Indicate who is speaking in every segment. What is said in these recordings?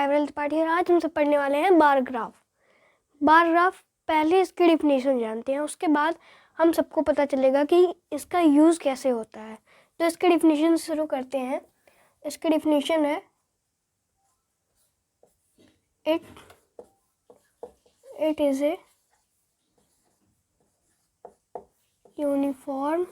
Speaker 1: Tribal part है। आज हम सब पढ़ने वाले हैं बार ग्राफ। बार ग्राफ पहले इसकी डिफिनीशन जानते हैं, उसके बाद हम सबको पता चलेगा कि इसका यूज़ कैसे होता है। तो इसकी डिफिनीशन शुरू करते हैं। इसकी डिफिनीशन है it is a uniform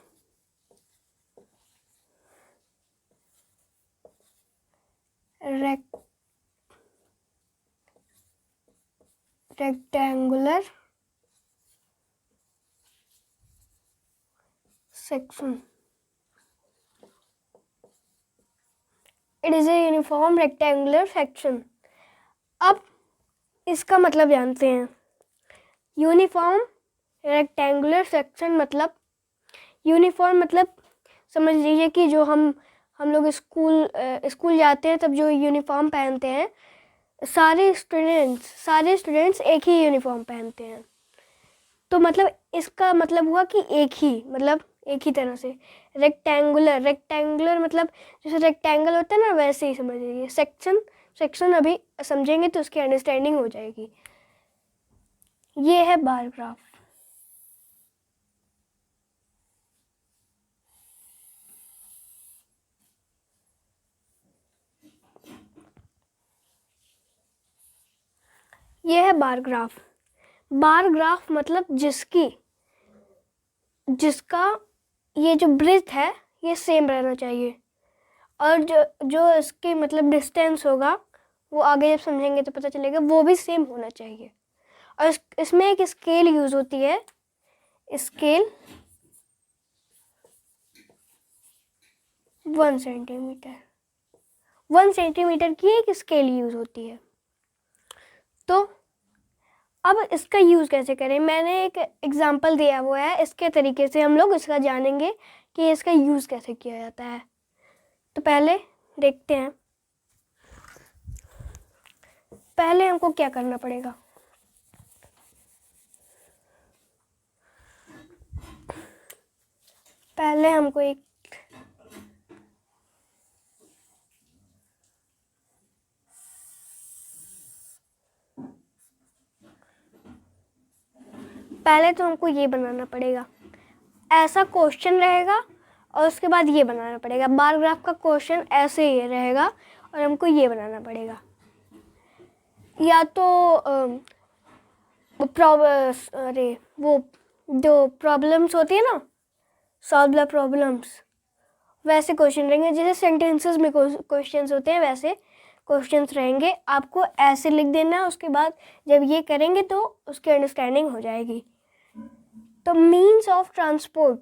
Speaker 1: rectangular section. It is a uniform rectangular section. अब इसका मतलब जानते हैं। यूनिफॉर्म रेक्टेंगुलर सेक्शन मतलब, यूनिफॉर्म मतलब समझ लीजिए कि जो हम लोग स्कूल जाते हैं तब जो यूनिफॉर्म पहनते हैं, सारे स्टूडेंट्स एक ही यूनिफॉर्म पहनते हैं। तो मतलब इसका मतलब हुआ कि एक ही तरह से। रेक्टेंगुलर मतलब जैसे रेक्टेंगल होता है ना, वैसे ही समझ लीजिए। सेक्शन अभी समझेंगे तो उसकी अंडरस्टैंडिंग हो जाएगी। ये है बार ग्राफ। ये है बार ग्राफ। बार ग्राफ मतलब जिसका ये जो ब्रेथ है ये सेम रहना चाहिए, और जो इसकी मतलब डिस्टेंस होगा वो आगे जब समझेंगे तो पता चलेगा, वो भी सेम होना चाहिए। और इसमें एक स्केल यूज़ होती है। स्केल 1 सेंटीमीटर की एक स्केल यूज़ होती है। तो अब इसका यूज़ कैसे करें, मैंने एक एग्जांपल दिया हुआ है। इसके तरीके से हम लोग इसका जानेंगे कि इसका यूज़ कैसे किया जाता है। तो पहले देखते हैं, पहले हमको क्या करना पड़ेगा। पहले हमको ये बनाना पड़ेगा। ऐसा क्वेश्चन रहेगा और उसके बाद ये बनाना पड़ेगा। बार ग्राफ का क्वेश्चन ऐसे ही रहेगा और हमको ये बनाना पड़ेगा। या तो वो जो प्रॉब्लम्स होती है ना, सॉल्व द प्रॉब्लम्स, वैसे क्वेश्चन रहेंगे। जैसे सेंटेंसेस में क्वेश्चंस होते हैं वैसे क्वेश्चंस रहेंगे। आपको ऐसे लिख देना है, उसके बाद जब ये करेंगे तो उसकी अंडरस्टैंडिंग हो जाएगी। तो मीन्स ऑफ ट्रांसपोर्ट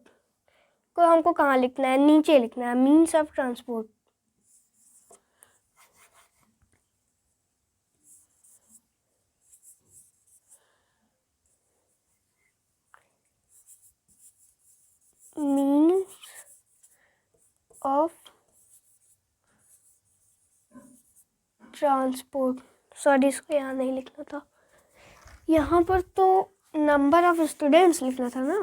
Speaker 1: को हमको कहाँ लिखना है, नीचे लिखना है। Means of transport, means of transport. Sorry, इसको यहाँ नहीं लिखना था, यहाँ पर तो नंबर ऑफ स्टूडेंट्स लिखना था ना।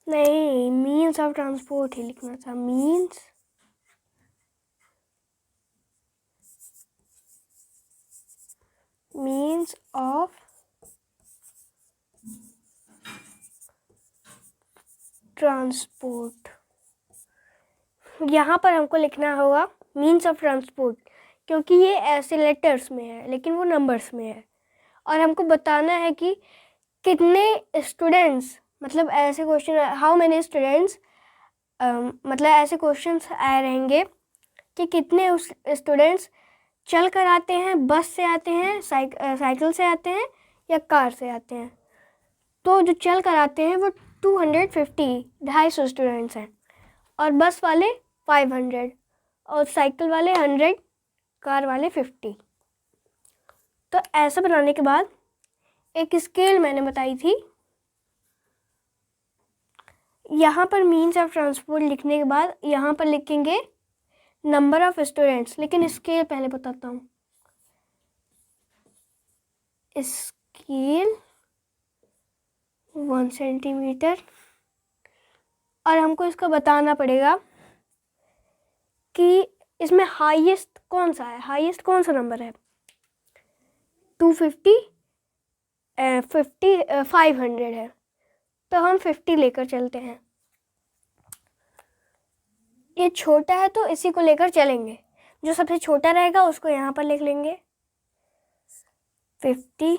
Speaker 1: नहीं, मीन्स ऑफ ट्रांसपोर्ट ही लिखना था। Means of transport. यहाँ पर हमको लिखना होगा मीन्स ऑफ ट्रांसपोर्ट, क्योंकि ये ऐसे लेटर्स में है लेकिन वो नंबर्स में है। और हमको बताना है कि कितने स्टूडेंट्स, मतलब ऐसे क्वेश्चन, हाउ मेनी स्टूडेंट्स, मतलब ऐसे क्वेश्चंस आए रहेंगे कि कितने स्टूडेंट्स चल कर आते हैं, बस से आते हैं, साइकिल से आते हैं या कार से आते हैं। तो जो चल कर आते हैं वो 250, 250 स्टूडेंट्स हैं, और बस वाले 500, और साइकिल वाले 100, कार वाले 50। तो ऐसा बनाने के बाद एक स्केल मैंने बताई थी। यहाँ पर मीन्स ऑफ ट्रांसपोर्ट लिखने के बाद यहाँ पर लिखेंगे नंबर ऑफ स्टूडेंट्स, लेकिन स्केल पहले बताता हूँ। Scale 1 centimetre. और हमको इसका बताना पड़ेगा कि इसमें हाईएस्ट कौन सा है, हाईएस्ट कौन सा नंबर है। 250, 50, 500 है, तो हम 50 लेकर चलते हैं। ये छोटा है तो इसी को लेकर चलेंगे, जो सबसे छोटा रहेगा उसको यहाँ पर लिख लेंगे 50।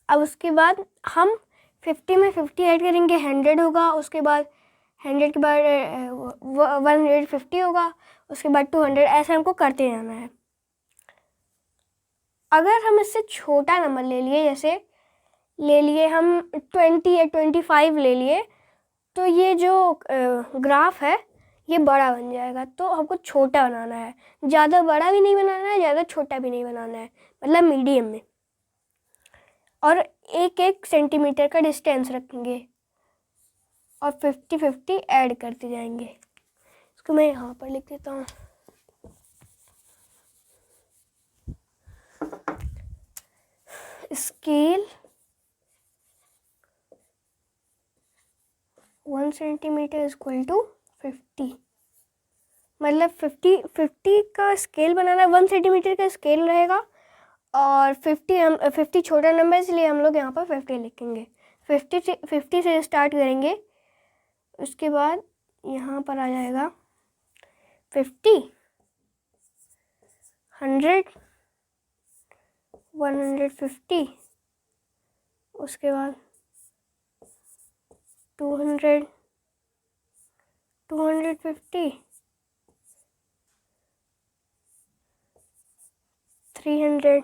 Speaker 1: अब उसके बाद हम 50 में 50 ऐड करेंगे, 100 होगा, उसके बाद 100 के बाद 150 होगा, उसके बाद 200, ऐसे हमको करते जाना है। अगर हम इससे छोटा नंबर ले लिए, जैसे ले लिए हम 20 या 25 ले लिए, तो ये जो ग्राफ है ये बड़ा बन जाएगा। तो हमको छोटा बनाना है, ज़्यादा बड़ा भी नहीं बनाना है, ज़्यादा छोटा भी नहीं बनाना है, मतलब मीडियम में। और 1-1 सेंटीमीटर का डिस्टेंस रखेंगे और 50-50 ऐड करते जाएंगे। इसको मैं यहाँ पर लिख देता हूँ। स्केल 1 सेंटीमीटर इक्वल टू 50, मतलब 50 का स्केल बनाना है। 1 सेंटीमीटर का स्केल रहेगा और 50 छोटा नंबर, इसलिए हम लोग यहाँ पर 50 लिखेंगे। 50 से स्टार्ट करेंगे, उसके बाद यहाँ पर आ जाएगा 50, 100, 150, उसके बाद 200, 250, 300,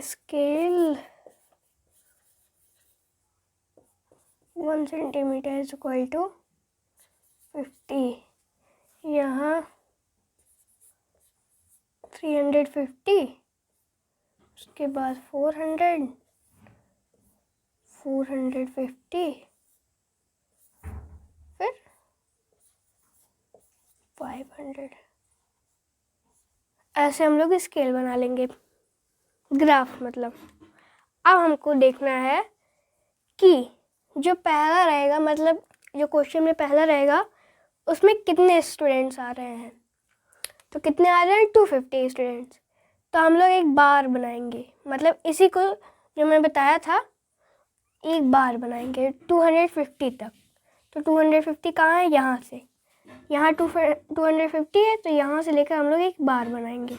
Speaker 1: scale 1 centimetre is equal to 50, यहाँ 350, उसके बाद 400, 450, फिर 500। ऐसे हम लोग स्केल बना लेंगे, ग्राफ मतलब। अब हमको देखना है कि जो पहला रहेगा, मतलब जो क्वेश्चन में पहला रहेगा, उसमें कितने स्टूडेंट्स आ रहे हैं। तो कितने आ रहे हैं, 250 स्टूडेंट्स। तो हम लोग एक बार बनाएंगे, मतलब इसी को जो मैंने बताया था एक बार बनाएंगे 250 तक। तो 250 कहाँ है, यहाँ से, यहाँ 250 है, तो यहाँ से लेकर हम लोग एक बार बनाएंगे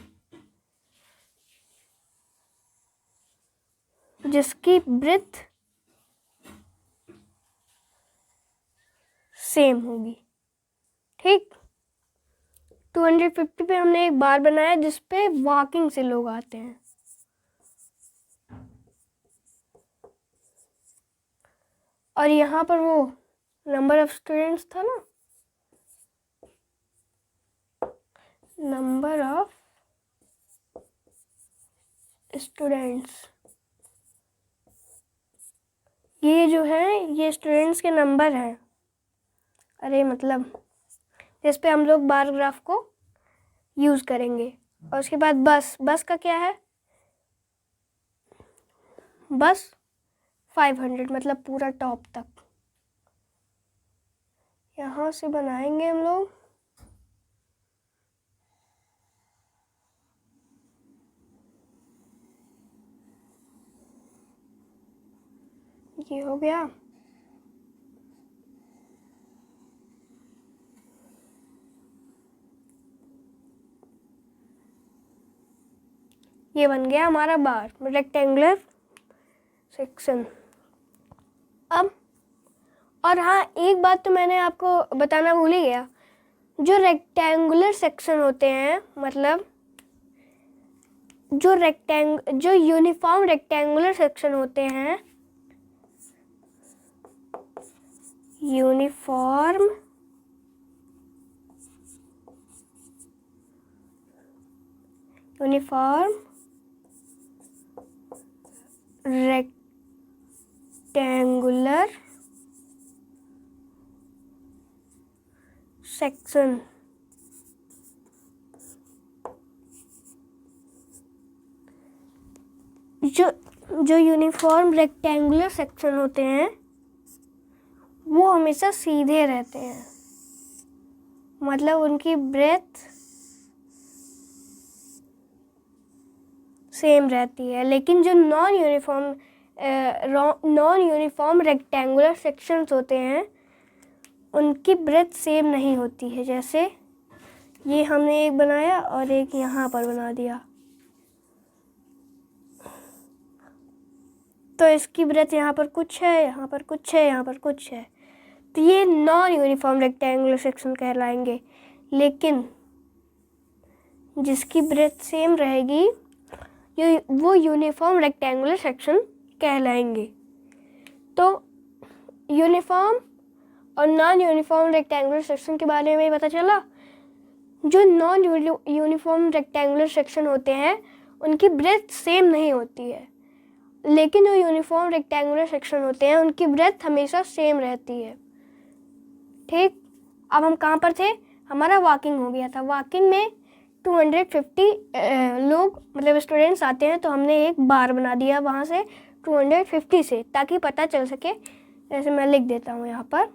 Speaker 1: जिसकी ब्रेड्थ सेम होगी। ठीक, 250 पे हमने एक बार बनाया जिस पे वॉकिंग से लोग आते हैं। और यहाँ पर वो नंबर ऑफ स्टूडेंट्स था ना, नंबर ऑफ स्टूडेंट्स, ये जो है ये स्टूडेंट्स के नंबर हैं। अरे मतलब जिस पे हम लोग बार ग्राफ को यूज़ करेंगे। और उसके बाद बस का क्या है, बस 500, मतलब पूरा टॉप तक। यहाँ से बनाएंगे हम लोग, ये हो गया। ये बन गया हमारा बार, रेक्टेंगुलर सेक्शन। अब और हाँ, एक बात तो मैंने आपको बताना भूल ही गया, जो रेक्टेंगुलर सेक्शन होते हैं, मतलब जो यूनिफॉर्म रेक्टेंगुलर सेक्शन होते हैं, यूनिफॉर्म यूनिफॉर्म रेक्टेंगुलर सेक्शन। जो यूनिफॉर्म रेक्टेंगुलर सेक्शन होते हैं वो हमेशा सीधे रहते हैं, मतलब उनकी ब्रेथ सेम रहती है। लेकिन जो नॉन यूनिफॉर्म रेक्टेंगुलर सेक्शंस होते हैं उनकी ब्रेथ सेम नहीं होती है। जैसे ये हमने एक बनाया और एक यहाँ पर बना दिया, तो इसकी ब्रेथ यहाँ पर कुछ है, यहाँ पर कुछ है, यहाँ पर कुछ है, तो ये नॉन यूनिफॉर्म रेक्टेंगुलर सेक्शन कहलाएंगे। लेकिन जिसकी ब्रेथ सेम रहेगी वो यूनिफॉर्म रेक्टेंगुलर सेक्शन कहलाएंगे। तो यूनिफॉर्म और नॉन यूनिफॉर्म रेक्टेंगुलर सेक्शन के बारे में पता चला। जो नॉन यूनिफॉर्म रेक्टेंगुलर सेक्शन होते हैं उनकी ब्रेथ सेम नहीं होती है, लेकिन जो यूनिफॉर्म रेक्टेंगुलर सेक्शन होते हैं उनकी ब्रेथ हमेशा सेम रहती है। ठीक, अब हम कहाँ पर थे? हमारा वॉकिंग हो गया था। वॉकिंग में 250 लोग मतलब स्टूडेंट्स आते हैं, तो हमने एक बार बना दिया वहाँ से 250 से, ताकि पता चल सके। जैसे मैं लिख देता हूँ यहाँ पर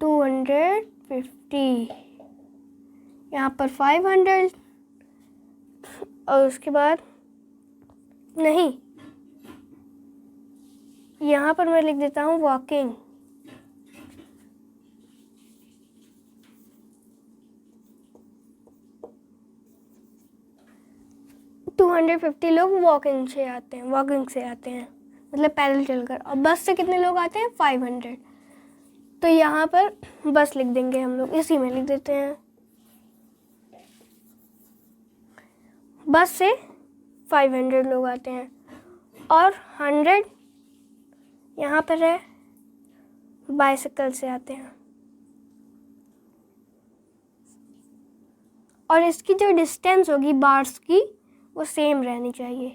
Speaker 1: 250, यहाँ पर 500 और उसके बाद नहीं, यहाँ पर मैं लिख देता हूँ वॉकिंग। टू 250 लोग वॉकिंग से आते हैं, मतलब पैदल चलकर। और बस से कितने लोग आते हैं? 500। तो यहाँ पर बस लिख देंगे हम लोग, इसी में लिख देते हैं। बस से 500 लोग आते हैं और 100 यहाँ पर है, बाइसिकल से आते हैं। और इसकी जो डिस्टेंस होगी बार्स की वो सेम रहनी चाहिए।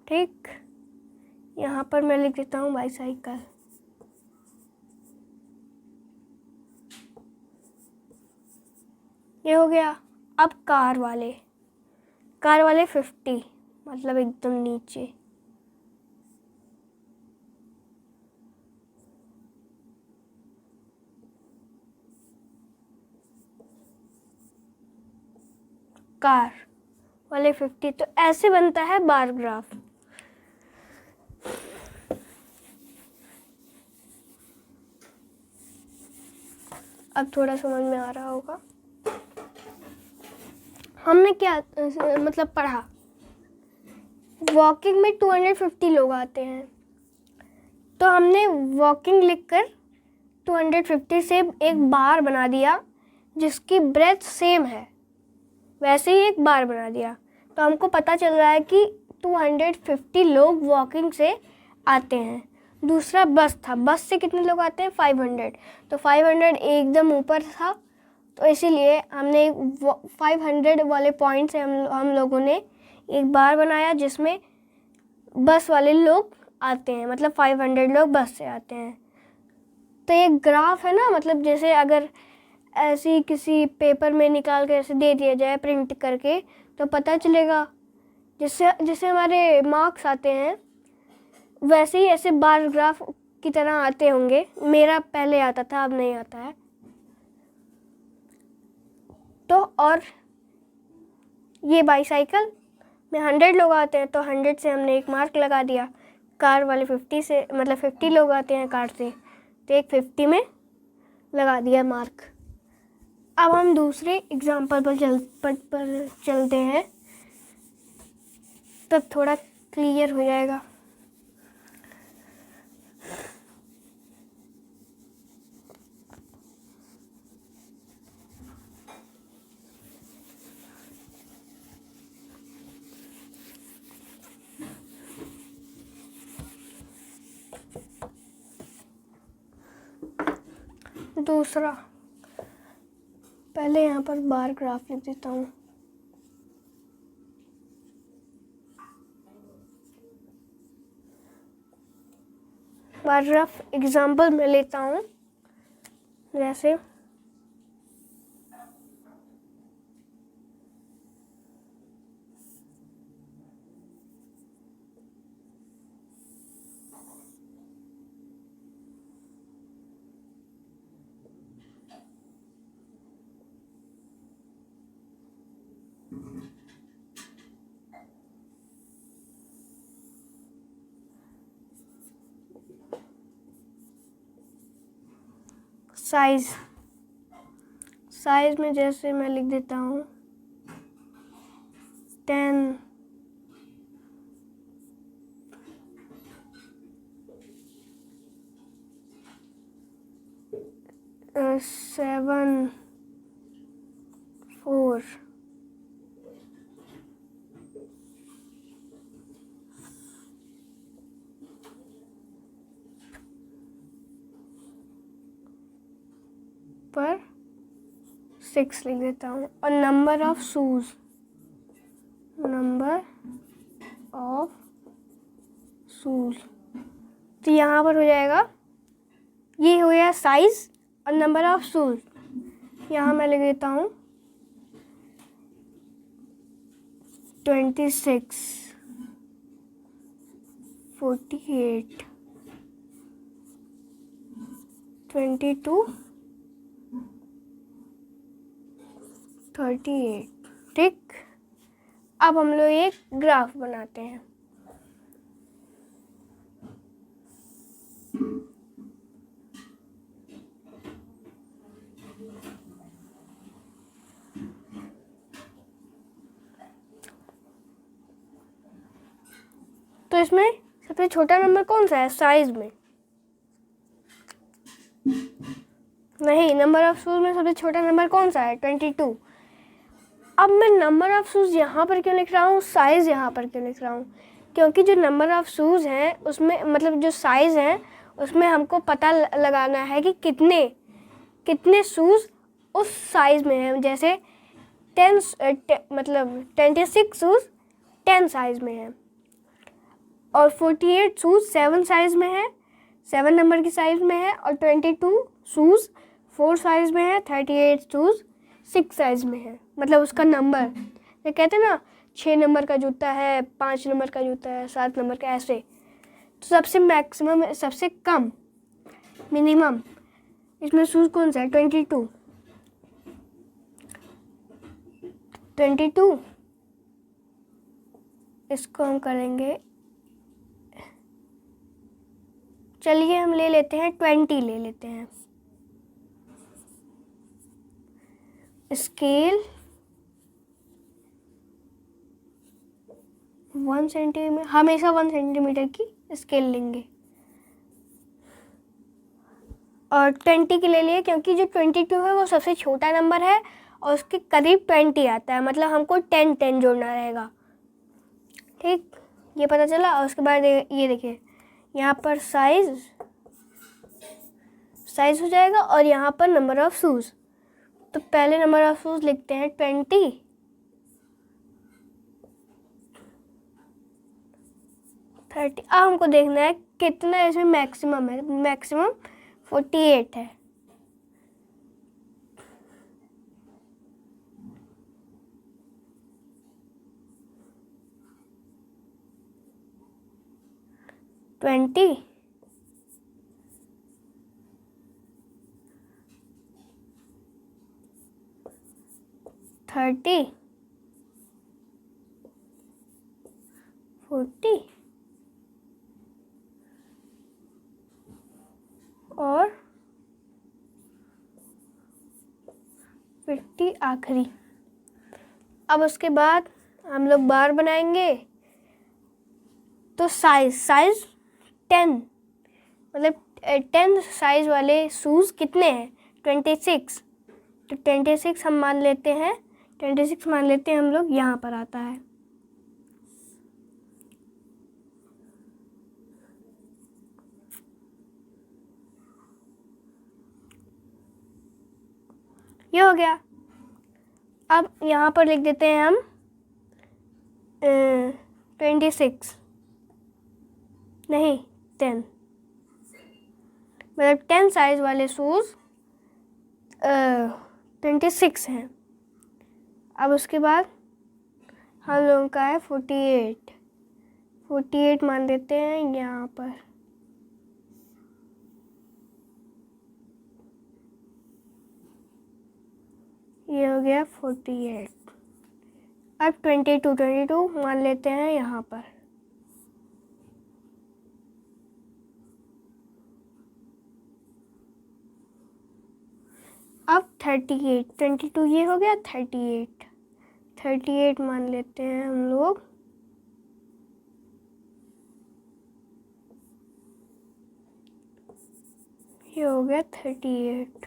Speaker 1: ठीक, यहाँ पर मैं लिख देता हूँ बाइसाइकिल। ये हो गया। अब कार वाले 50, मतलब एकदम नीचे। कार वाले 50, तो ऐसे बनता है बार ग्राफ। अब थोड़ा समझ में आ रहा होगा। हमने क्या मतलब पढ़ा, वॉकिंग में 250 लोग आते हैं, तो हमने वॉकिंग लिखकर 250 से एक बार बना दिया जिसकी ब्रेथ सेम है, वैसे ही एक बार बना दिया। तो हमको पता चल रहा है कि 250 लोग वॉकिंग से आते हैं। दूसरा बस था, बस से कितने लोग आते हैं? 500। तो 500 एकदम ऊपर था, तो इसीलिए हमने 500 वाले पॉइंट से हम लोगों ने एक बार बनाया जिसमें बस वाले लोग आते हैं, मतलब 500 लोग बस से आते हैं। तो ये ग्राफ है ना, मतलब जैसे अगर ऐसी किसी पेपर में निकाल कर ऐसे दे दिया जाए प्रिंट करके, तो पता चलेगा। जिससे हमारे मार्क्स आते हैं वैसे ही ऐसे बार ग्राफ की तरह आते होंगे। मेरा पहले आता था, अब नहीं आता है। तो और ये बाईसाइकिल में 100 लोग आते हैं, तो 100 से हमने एक मार्क लगा दिया। कार वाले 50 से, मतलब 50 लोग आते हैं कार से, तो एक 50 में लगा दिया मार्क। अब हम दूसरे एग्जाम्पल पर चलते हैं, तब थोड़ा क्लियर हो जाएगा। दूसरा, पहले यहाँ पर बार ग्राफ लिख देता हूँ। बार ग्राफ एग्जाम्पल में लेता हूँ, जैसे साइज में जैसे मैं लिख देता हूँ 10, 7, 4, पर 6 लिख देता हूँ। और नंबर ऑफ शूज तो यहाँ पर हो जाएगा, ये हो गया साइज और नंबर ऑफ शूज। यहाँ मैं लिख देता हूँ 26, 48, 22, 38। ठीक, अब हम लोग एक ग्राफ बनाते हैं। तो इसमें सबसे छोटा नंबर कौन सा है साइज में? नहीं, नंबर ऑफ शूज में सबसे छोटा नंबर कौन सा है? 22। अब मैं नंबर ऑफ शूज यहाँ पर क्यों लिख रहा हूँ, साइज यहाँ पर क्यों लिख रहा हूँ? क्योंकि जो नंबर ऑफ शूज हैं उसमें, मतलब जो साइज है उसमें हमको पता लगाना है कि कितने शूज उस साइज में हैं। जैसे 26 शूज 10 साइज में है, और 48 शूज 7 साइज में है, 7 नंबर की साइज में है, और 22 शूज 4 साइज में है, 38 शूज 6 साइज में है। मतलब उसका नंबर, ये कहते हैं ना 6 नंबर का जूता है, 5 नंबर का जूता है, 7 नंबर का, ऐसे। तो सबसे मैक्सिमम, सबसे कम, मिनिमम इसमें शूज कौन सा है? 22। इसको हम करेंगे, चलिए हम ले लेते हैं 20 ले लेते हैं। स्केल 1 सेंटीमीटर, हमेशा 1 सेंटीमीटर की स्केल लेंगे। और 20 की ले लिए क्योंकि जो 22 है वो सबसे छोटा नंबर है और उसके करीब 20 आता है, मतलब हमको 10 जोड़ना रहेगा। ठीक, ये पता चला। और उसके बाद ये देखिए, यहाँ पर साइज हो जाएगा, और यहाँ पर नंबर ऑफ शूज। तो पहले नंबर ऑफ शूज लिखते हैं 20, 30। अब हमको देखना है कितना इसमें मैक्सिमम है। मैक्सिमम 48 है। ट्वेंटी, 30, 40 और 50 आखिरी। अब उसके बाद हम लोग बार बनाएंगे। तो साइज 10, मतलब 10 साइज वाले शूज़ कितने हैं? 26। तो 26 हम मान लेते हैं, 26 मान लेते हैं हम लोग, यहाँ पर आता है। ये हो गया। अब यहाँ पर लिख देते हैं हम 26 नहीं 10, मतलब 10 साइज़ वाले शूज़ 26 हैं। अब उसके बाद हम लोगों का है 48 मान देते हैं यहाँ पर। ये हो गया 48। अब 22 मान लेते हैं यहाँ पर। अब 38, 22 ये हो गया 38 मान लेते हैं हम लोग। ये हो गया 38।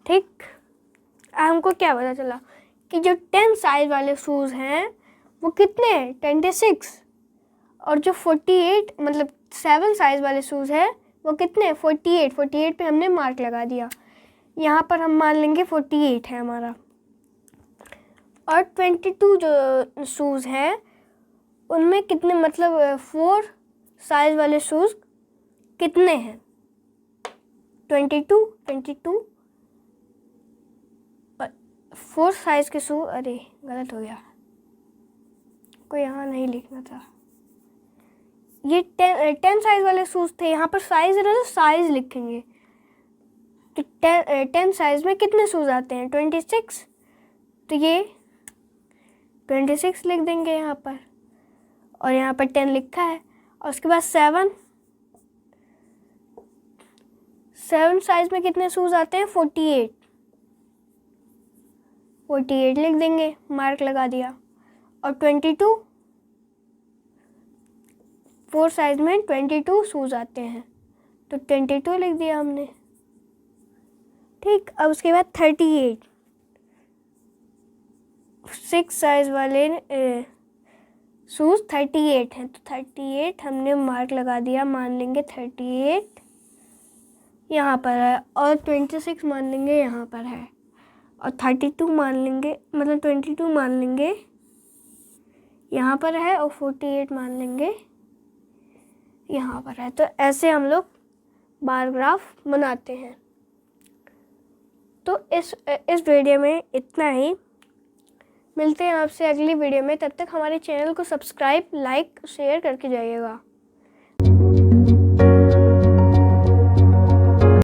Speaker 1: ठीक, हमको क्या पता चला कि जो 10 साइज वाले शूज़ हैं वो कितने हैं 26, और जो 48 मतलब 7 साइज वाले शूज़ हैं वो कितने 48 पे हमने मार्क लगा दिया। यहाँ पर हम मान लेंगे 48 है हमारा। और 22 जो शूज़ हैं उनमें कितने मतलब 4 साइज वाले शूज़ कितने हैं 22 4 साइज के शूज। अरे गलत हो गया, को यहाँ नहीं लिखना था। ये 10 साइज वाले शूज थे, यहाँ पर साइज है तो साइज लिखेंगे। तो 10 साइज में कितने शूज आते हैं 26, तो ये 26 लिख देंगे यहाँ पर। और यहाँ पर 10 लिखा है। और उसके बाद 7 साइज में कितने शूज आते हैं 48 लिख देंगे, मार्क लगा दिया। और 22 4 साइज में 22 शूज आते हैं तो 22 लिख दिया हमने। ठीक, अब उसके बाद 38 6 साइज वाले शूज 38 हैं तो 38 हमने मार्क लगा दिया, मान लेंगे 38 यहाँ पर है। और 26 मान लेंगे यहाँ पर है। और 32 मान लेंगे, मतलब 22 मान लेंगे यहाँ पर है। और 48 मान लेंगे यहाँ पर है। तो ऐसे हम लोग बार ग्राफ बनाते हैं। तो इस वीडियो में इतना ही। मिलते हैं आपसे अगली वीडियो में। तब तक हमारे चैनल को सब्सक्राइब, लाइक, शेयर करके जाइएगा।